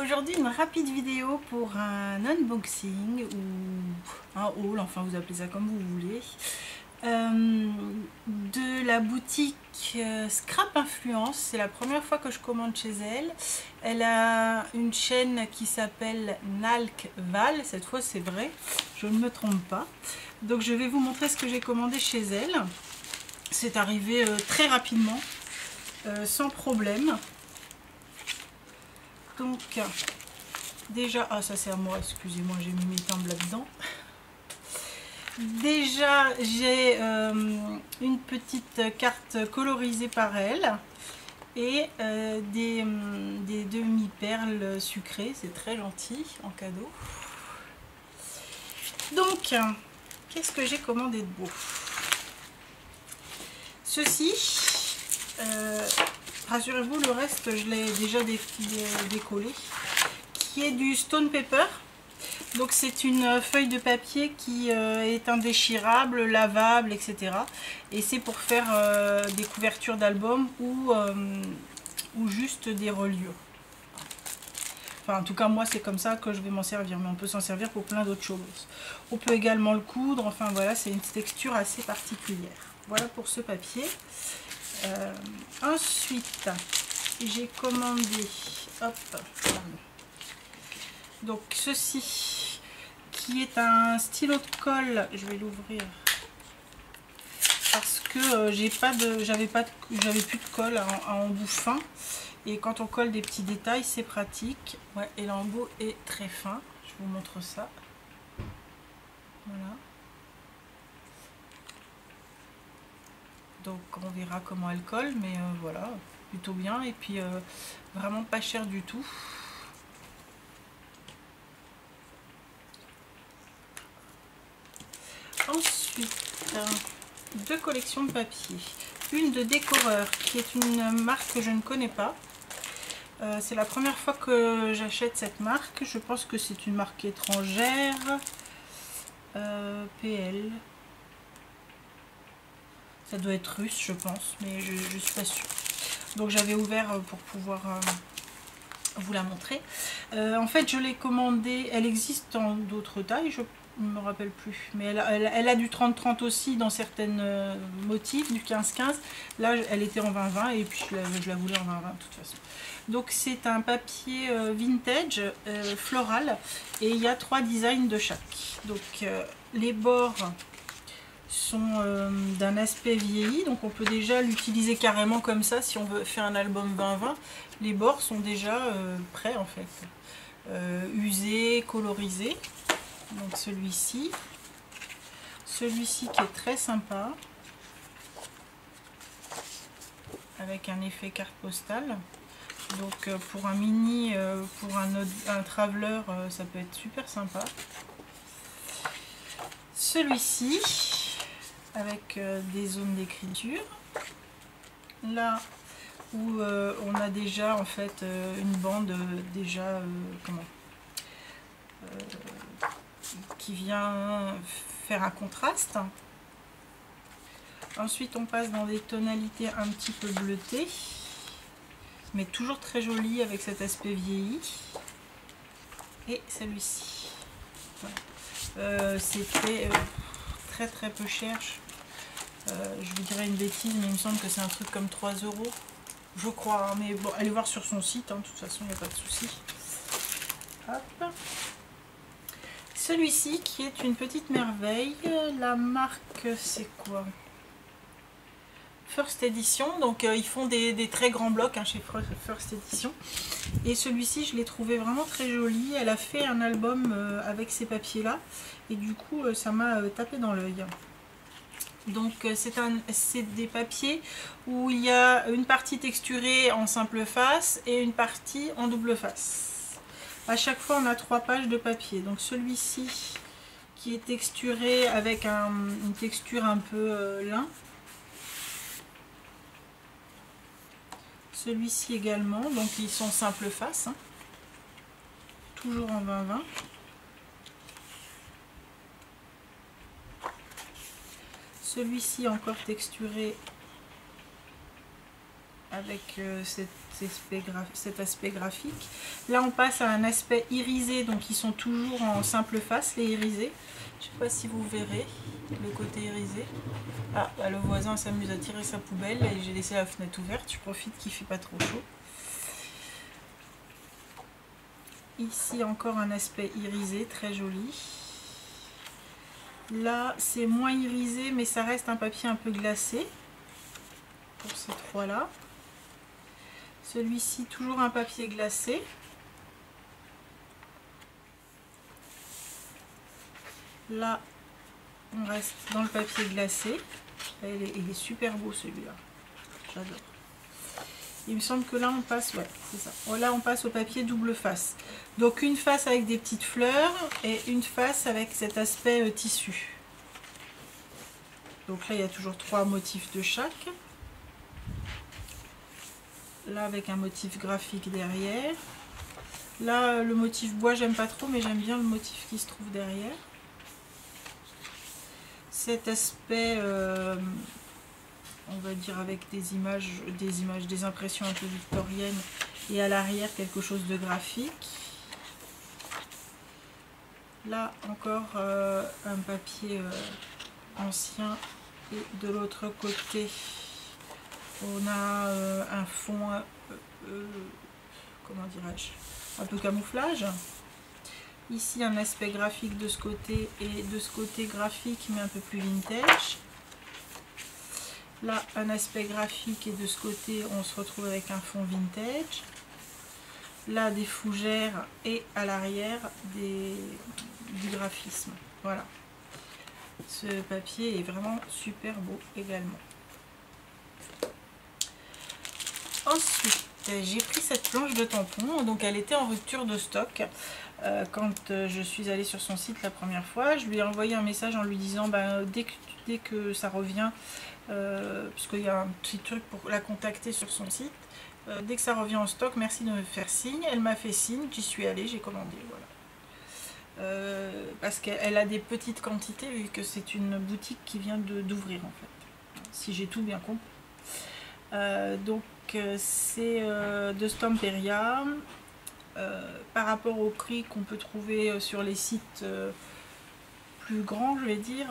Aujourd'hui une rapide vidéo pour un unboxing ou un haul, enfin vous appelez ça comme vous voulez, de la boutique Scrap Influence. C'est la première fois que je commande chez elle. Elle a une chaîne qui s'appelle Nalk Val, cette fois c'est vrai, je ne me trompe pas. Donc je vais vous montrer ce que j'ai commandé chez elle. C'est arrivé très rapidement, sans problème. Donc déjà, ah ça c'est à moi, excusez-moi, j'ai mis mes timbres là-dedans. Déjà j'ai une petite carte colorisée par elle et des demi-perles sucrées, c'est très gentil en cadeau. Donc qu'est-ce que j'ai commandé de beau? Ceci, rassurez-vous, le reste je l'ai déjà décollé, qui est du Stone Paper. Donc c'est une feuille de papier qui est indéchirable, lavable, etc. Et c'est pour faire des couvertures d'albums ou juste des reliures. Enfin en tout cas moi c'est comme ça que je vais m'en servir, mais on peut s'en servir pour plein d'autres choses. On peut également le coudre, enfin voilà, c'est une texture assez particulière. Voilà pour ce papier. Ensuite j'ai commandé, hop, donc ceci qui est un stylo de colle. Je vais l'ouvrir parce que j'avais plus de colle à embout fin, et quand on colle des petits détails c'est pratique. Ouais, et l'embout est très fin, je vous montre ça. Voilà, donc on verra comment elle colle, mais voilà, plutôt bien, et puis vraiment pas cher du tout. Ensuite, deux collections de papier. Une de Décoreur, qui est une marque que je ne connais pas. C'est la première fois que j'achète cette marque. Je pense que c'est une marque étrangère. PL. Ça doit être russe, je pense, mais je ne suis pas sûre. Donc j'avais ouvert pour pouvoir vous la montrer. En fait, je l'ai commandée. Elle existe en d'autres tailles, je ne me rappelle plus, mais elle a du 30-30 aussi dans certaines motifs, du 15-15. Là elle était en 20-20 et puis je la voulais en 20-20 de toute façon. Donc c'est un papier vintage floral, et il y a 3 designs de chaque. Donc les bords sont d'un aspect vieilli, donc on peut déjà l'utiliser carrément comme ça si on veut faire un album 20-20. Les bords sont déjà prêts en fait, usés, colorisés. Donc celui-ci qui est très sympa, avec un effet carte postale. Donc pour un mini, pour un traveler, ça peut être super sympa. Celui-ci avec des zones d'écriture, là où on a déjà en fait une bande déjà qui vient faire un contraste. Ensuite on passe dans des tonalités un petit peu bleutées, mais toujours très joli avec cet aspect vieilli. Et celui-ci, voilà. C'était très peu cher. Je vous dirais une bêtise, mais il me semble que c'est un truc comme 3 €, je crois, hein, mais bon, allez voir sur son site, hein, de toute façon il n'y a pas de souci. Hop. Celui-ci qui est une petite merveille, la marque c'est quoi? First Edition, donc ils font des très grands blocs, hein, chez First Edition. Et celui-ci je l'ai trouvé vraiment très joli. Elle a fait un album avec ces papiers là, et du coup ça m'a tapé dans l'œil. Donc c'est des papiers où il y a une partie texturée en simple face et une partie en double face. À chaque fois on a 3 pages de papier. Donc celui-ci qui est texturé avec une texture un peu lin. Celui-ci également, donc ils sont simple face, hein, toujours en 20-20. Celui-ci encore texturé avec cet aspect graphique. Là on passe à un aspect irisé, donc ils sont toujours en simple face, les irisés. Je sais pas si vous verrez le côté irisé. Ah, bah, le voisin s'amuse à tirer sa poubelle et j'ai laissé la fenêtre ouverte, je profite qu'il fait pas trop chaud. Ici encore un aspect irisé, très joli. Là c'est moins irisé mais ça reste un papier un peu glacé pour ces trois là. Celui-ci toujours un papier glacé. Là on reste dans le papier glacé. Il est super beau celui-là, j'adore. Il me semble que là on passe, ouais c'est ça, là on passe au papier double face. Donc une face avec des petites fleurs et une face avec cet aspect tissu. Donc là il y a toujours 3 motifs de chaque. Là avec un motif graphique derrière. Là le motif bois j'aime pas trop mais j'aime bien le motif qui se trouve derrière. Cet aspect on va dire avec des impressions un peu victoriennes et à l'arrière quelque chose de graphique. Là encore un papier ancien et de l'autre côté on a un fond comment dirais-je, un peu camouflage. Ici un aspect graphique de ce côté et de ce côté graphique mais un peu plus vintage. Là un aspect graphique et de ce côté on se retrouve avec un fond vintage. Là des fougères et à l'arrière du graphisme. Voilà. Ce papier est vraiment super beau également. Ensuite j'ai pris cette planche de tampon, donc elle était en rupture de stock. Quand je suis allée sur son site la première fois, je lui ai envoyé un message en lui disant dès que ça revient, puisqu'il y a un petit truc pour la contacter sur son site, dès que ça revient en stock, merci de me faire signe. Elle m'a fait signe, j'y suis allée, j'ai commandé, voilà. Parce qu'elle a des petites quantités vu que c'est une boutique qui vient d'ouvrir en fait, si j'ai tout bien compris. Donc c'est de Stamperia. Par rapport au prix qu'on peut trouver sur les sites plus grands, je vais dire,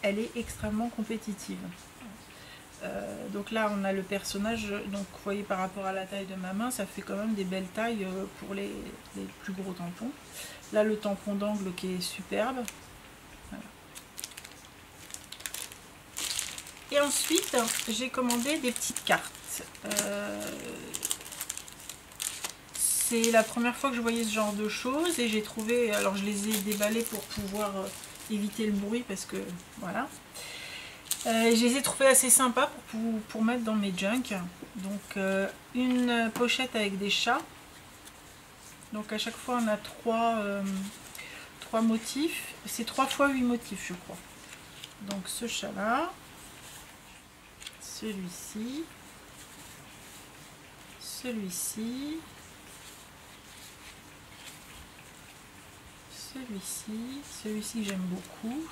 elle est extrêmement compétitive. Donc là on a le personnage, donc vous voyez par rapport à la taille de ma main, ça fait quand même des belles tailles pour les plus gros tampons. Là le tampon d'angle qui est superbe. Voilà. Et ensuite j'ai commandé des petites cartes. C'est la première fois que je voyais ce genre de choses et j'ai trouvé, alors je les ai déballées pour pouvoir éviter le bruit parce que voilà. Je les ai trouvées assez sympas pour mettre dans mes junk. Donc une pochette avec des chats. Donc à chaque fois on a trois motifs. C'est 3 fois 8 motifs je crois. Donc ce chat là, celui-ci, celui-ci, celui-ci que j'aime beaucoup,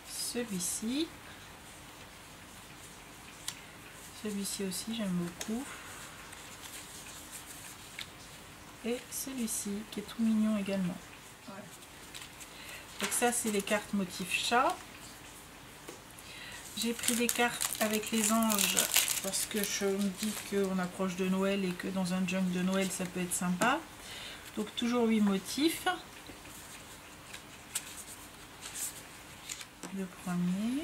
celui-ci aussi j'aime beaucoup, et celui-ci qui est tout mignon également. Voilà. Donc ça c'est les cartes motifs chat. J'ai pris des cartes avec les anges parce que je me dis qu'on approche de Noël et que dans un junk de Noël ça peut être sympa. Donc toujours 8 motifs. Le premier.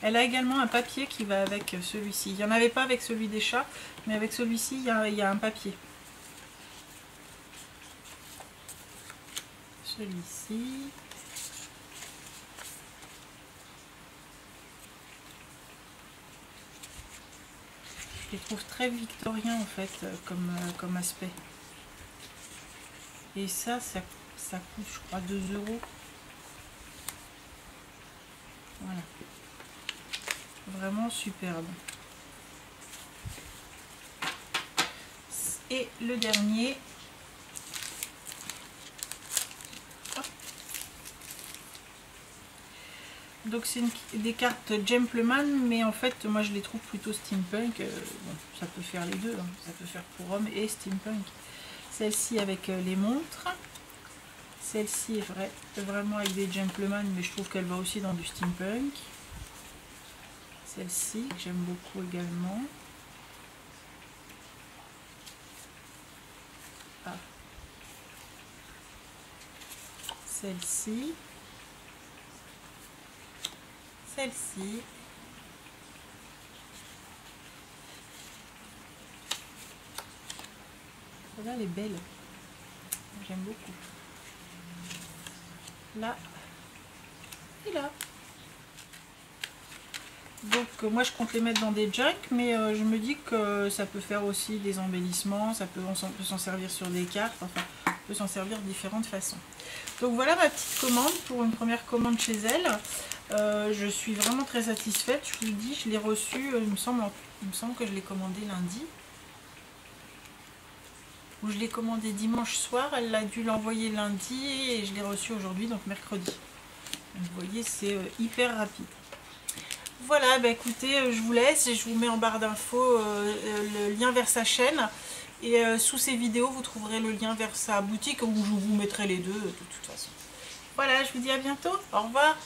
Elle a également un papier qui va avec celui-ci. Il n'y en avait pas avec celui des chats, mais avec celui-ci il y a un papier. Celui-ci. Je les trouve très victoriens en fait comme aspect. Et ça coûte je crois 2 €. Voilà. Vraiment superbe. Et le dernier. Donc c'est des cartes Gentleman, mais en fait moi je les trouve plutôt steampunk. Bon, ça peut faire les deux, hein. Ça peut faire pour homme et steampunk. Celle-ci avec les montres. Celle-ci est vraiment avec des Gentleman, mais je trouve qu'elle va aussi dans du steampunk. Celle-ci que j'aime beaucoup également. Ah. Celle-ci. Celle-ci. Là, elle est belle. J'aime beaucoup. Là et là. Donc moi je compte les mettre dans des junk, mais je me dis que ça peut faire aussi des embellissements, on peut s'en servir sur des cartes, enfin on peut s'en servir de différentes façons. Donc voilà ma petite commande pour une première commande chez elle. Je suis vraiment très satisfaite, je vous dis, je l'ai reçue, il me semble que je l'ai commandé lundi. Ou je l'ai commandé dimanche soir, elle a dû l'envoyer lundi et je l'ai reçu aujourd'hui, donc mercredi. Vous voyez, c'est hyper rapide. Voilà, bah écoutez, je vous laisse et je vous mets en barre d'infos le lien vers sa chaîne. Et sous ces vidéos, vous trouverez le lien vers sa boutique où je vous mettrai les deux de toute façon. Voilà, je vous dis à bientôt. Au revoir.